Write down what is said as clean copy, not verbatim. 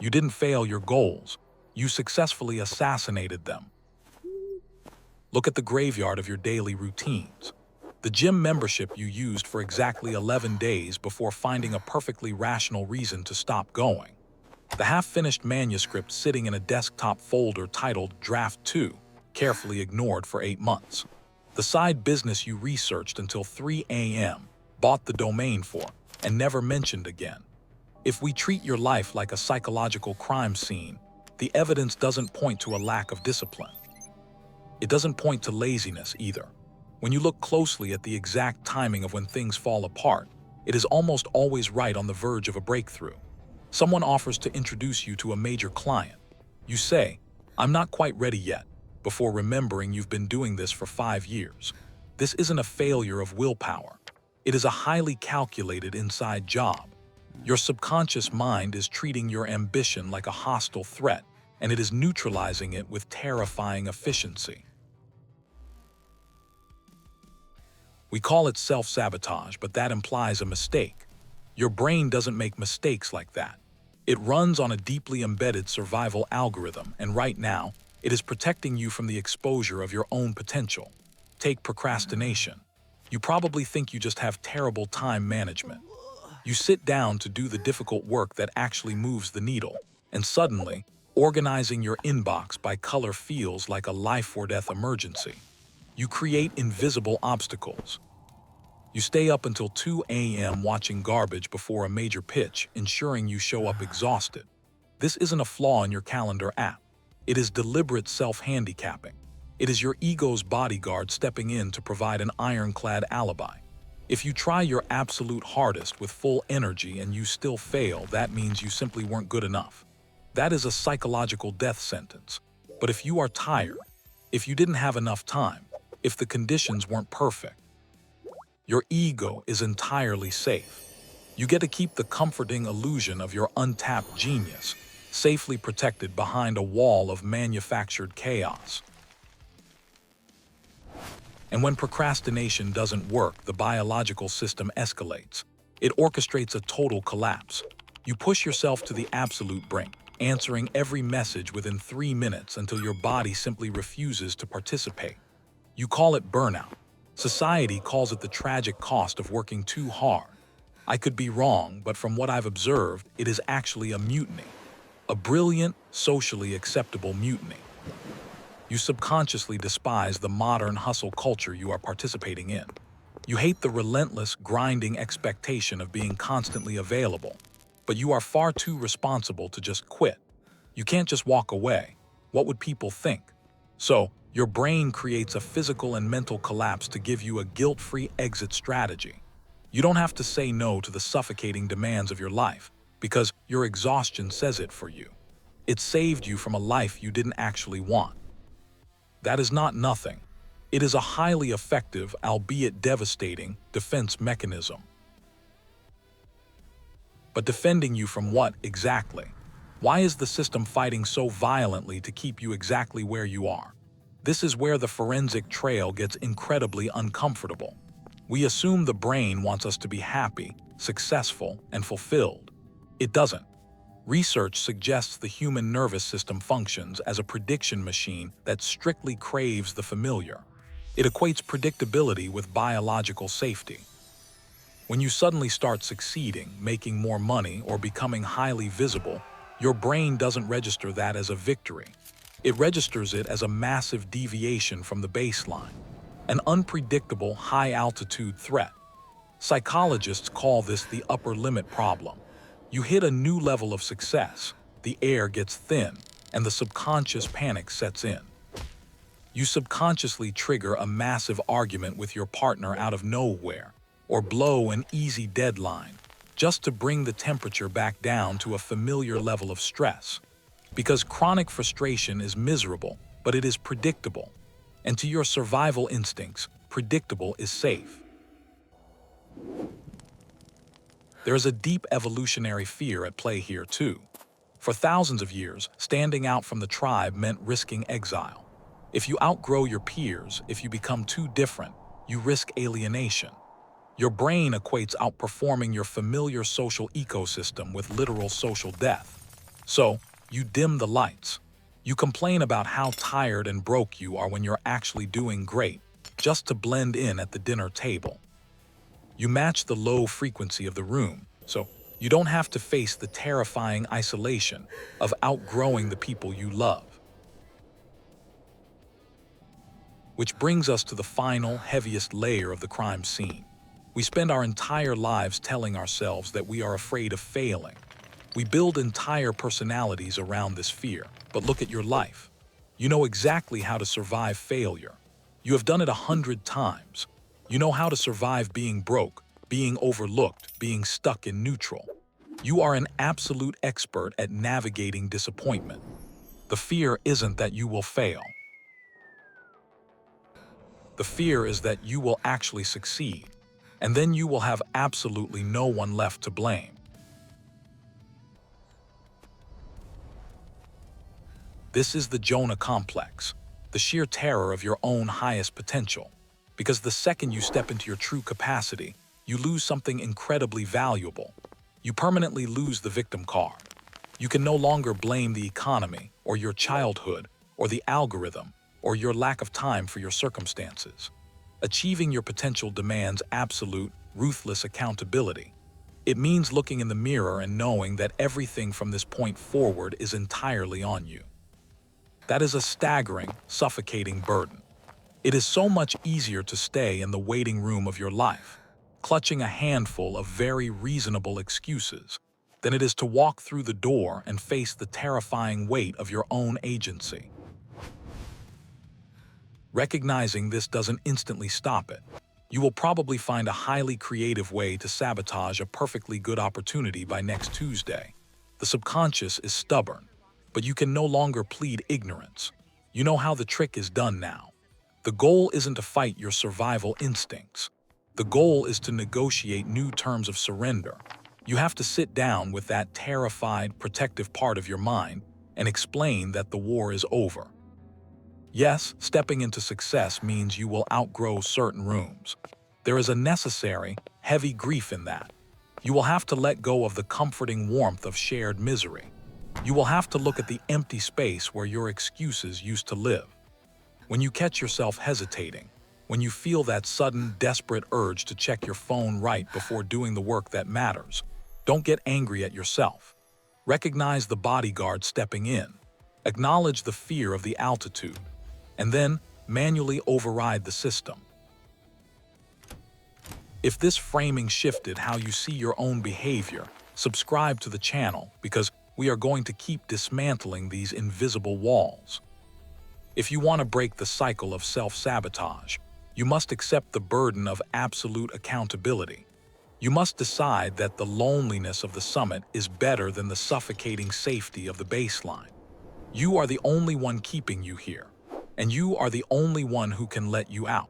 You didn't fail your goals. You successfully assassinated them. Look at the graveyard of your daily routines. The gym membership you used for exactly 11 days before finding a perfectly rational reason to stop going. The half-finished manuscript sitting in a desktop folder titled Draft 2, carefully ignored for 8 months. The side business you researched until 3 a.m., bought the domain for, and never mentioned again. If we treat your life like a psychological crime scene, the evidence doesn't point to a lack of discipline. It doesn't point to laziness either. When you look closely at the exact timing of when things fall apart, it is almost always right on the verge of a breakthrough. Someone offers to introduce you to a major client. You say, "I'm not quite ready yet," before remembering you've been doing this for 5 years. This isn't a failure of willpower. It is a highly calculated inside job. Your subconscious mind is treating your ambition like a hostile threat, and it is neutralizing it with terrifying efficiency. We call it self-sabotage, but that implies a mistake. Your brain doesn't make mistakes like that. It runs on a deeply embedded survival algorithm, and right now, it is protecting you from the exposure of your own potential. Take procrastination. You probably think you just have terrible time management. You sit down to do the difficult work that actually moves the needle, and suddenly, organizing your inbox by color feels like a life-or-death emergency. You create invisible obstacles. You stay up until 2 a.m. watching garbage before a major pitch, ensuring you show up exhausted. This isn't a flaw in your calendar app. It is deliberate self-handicapping. It is your ego's bodyguard stepping in to provide an ironclad alibi. If you try your absolute hardest with full energy and you still fail, that means you simply weren't good enough. That is a psychological death sentence. But if you are tired, if you didn't have enough time, if the conditions weren't perfect, your ego is entirely safe. You get to keep the comforting illusion of your untapped genius, safely protected behind a wall of manufactured chaos. And when procrastination doesn't work, the biological system escalates. It orchestrates a total collapse. You push yourself to the absolute brink, answering every message within 3 minutes until your body simply refuses to participate. You call it burnout. Society calls it the tragic cost of working too hard. I could be wrong, but from what I've observed, it is actually a mutiny. A brilliant, socially acceptable mutiny. You subconsciously despise the modern hustle culture you are participating in. You hate the relentless, grinding expectation of being constantly available, but you are far too responsible to just quit. You can't just walk away. What would people think? So, your brain creates a physical and mental collapse to give you a guilt-free exit strategy. You don't have to say no to the suffocating demands of your life, because your exhaustion says it for you. It saved you from a life you didn't actually want. That is not nothing. It is a highly effective, albeit devastating, defense mechanism. But defending you from what exactly? Why is the system fighting so violently to keep you exactly where you are? This is where the forensic trail gets incredibly uncomfortable. We assume the brain wants us to be happy, successful, and fulfilled. It doesn't. Research suggests the human nervous system functions as a prediction machine that strictly craves the familiar. It equates predictability with biological safety. When you suddenly start succeeding, making more money, or becoming highly visible, your brain doesn't register that as a victory. It registers it as a massive deviation from the baseline, an unpredictable, high-altitude threat. Psychologists call this the upper limit problem. You hit a new level of success, the air gets thin, and the subconscious panic sets in. You subconsciously trigger a massive argument with your partner out of nowhere, or blow an easy deadline, just to bring the temperature back down to a familiar level of stress. Because chronic frustration is miserable, but it is predictable. And to your survival instincts, predictable is safe. There is a deep evolutionary fear at play here too. For thousands of years, standing out from the tribe meant risking exile. If you outgrow your peers, if you become too different, you risk alienation. Your brain equates outperforming your familiar social ecosystem with literal social death. So, you dim the lights. You complain about how tired and broke you are when you're actually doing great, just to blend in at the dinner table. You match the low frequency of the room, so you don't have to face the terrifying isolation of outgrowing the people you love. Which brings us to the final, heaviest layer of the crime scene. We spend our entire lives telling ourselves that we are afraid of failing. We build entire personalities around this fear. But look at your life. You know exactly how to survive failure. You have done it 100 times. You know how to survive being broke, being overlooked, being stuck in neutral. You are an absolute expert at navigating disappointment. The fear isn't that you will fail. The fear is that you will actually succeed, and then you will have absolutely no one left to blame. This is the Jonah Complex, the sheer terror of your own highest potential. Because the second you step into your true capacity, you lose something incredibly valuable. You permanently lose the victim card. You can no longer blame the economy, or your childhood, or the algorithm, or your lack of time for your circumstances. Achieving your potential demands absolute, ruthless accountability. It means looking in the mirror and knowing that everything from this point forward is entirely on you. That is a staggering, suffocating burden. It is so much easier to stay in the waiting room of your life, clutching a handful of very reasonable excuses, than it is to walk through the door and face the terrifying weight of your own agency. Recognizing this doesn't instantly stop it. You will probably find a highly creative way to sabotage a perfectly good opportunity by next Tuesday. The subconscious is stubborn, but you can no longer plead ignorance. You know how the trick is done now. The goal isn't to fight your survival instincts. The goal is to negotiate new terms of surrender. You have to sit down with that terrified, protective part of your mind and explain that the war is over. Yes, stepping into success means you will outgrow certain rooms. There is a necessary, heavy grief in that. You will have to let go of the comforting warmth of shared misery. You will have to look at the empty space where your excuses used to live. When you catch yourself hesitating, when you feel that sudden, desperate urge to check your phone right before doing the work that matters, don't get angry at yourself. Recognize the bodyguard stepping in. Acknowledge the fear of the altitude, and then manually override the system. If this framing shifted how you see your own behavior, subscribe to the channel because we are going to keep dismantling these invisible walls. If you want to break the cycle of self-sabotage, you must accept the burden of absolute accountability. You must decide that the loneliness of the summit is better than the suffocating safety of the baseline. You are the only one keeping you here, and you are the only one who can let you out.